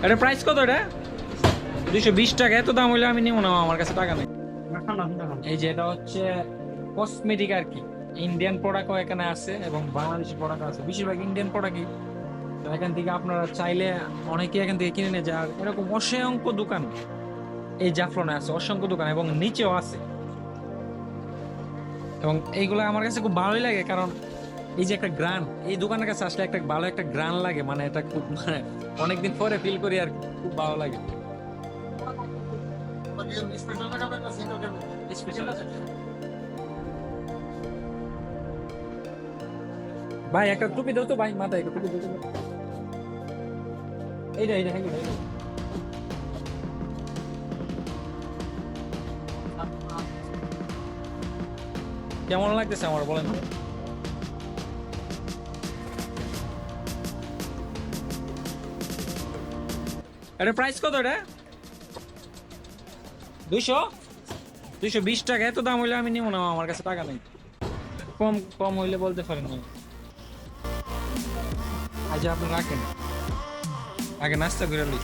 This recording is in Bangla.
এটা প্রাইস কত এটা? 220 টাকা। এত দাম হইলে আমি নিবো না, আমার কাছে টাকা নেই। এই যে এটা হচ্ছে কসমেটিক আর কি, ইন্ডিয়ান প্রোডাক্টও এখানে আছে এবং বাংলাদেশি প্রোডাক্ট আছে, বেশিরভাগ ইন্ডিয়ান প্রোডাক্টই। তো এখান থেকে আপনারা চাইলে অনেকে এখান থেকে কিনে নিয়ে যায়। আর এরকম অসংখ্য দোকান এই জাফলনে আছে, অসংখ্য দোকান এবং নিচেও আছে। এবং এইগুলো আমার কাছে খুব ভালোই লাগে, কারণ এই যে একটা গ্রান, এই দোকানের কাছে আসলে একটা ভালো একটা গ্রান লাগে, মানে এটা খুব মানে অনেকদিন পরে ফিল করি আর কি, খুব ভালো লাগে। Special আছে। ভাই একটা টুপি দাও তো ভাই, মাথায় একটা টুপি দাও তো। এইটা এইটা হ্যাঁ এইটা। কেমন লাগতেছে আমার বলেন তো? এটা প্রাইস কত এটা? 200 220 টাকা। এত দাম হইলে আমি নিবো না, আমার কাছে টাকা নেই। কম কম হইলে বলতে পারেন না। আজ আপনি রাখেন, আগে নাস্তা করে লই।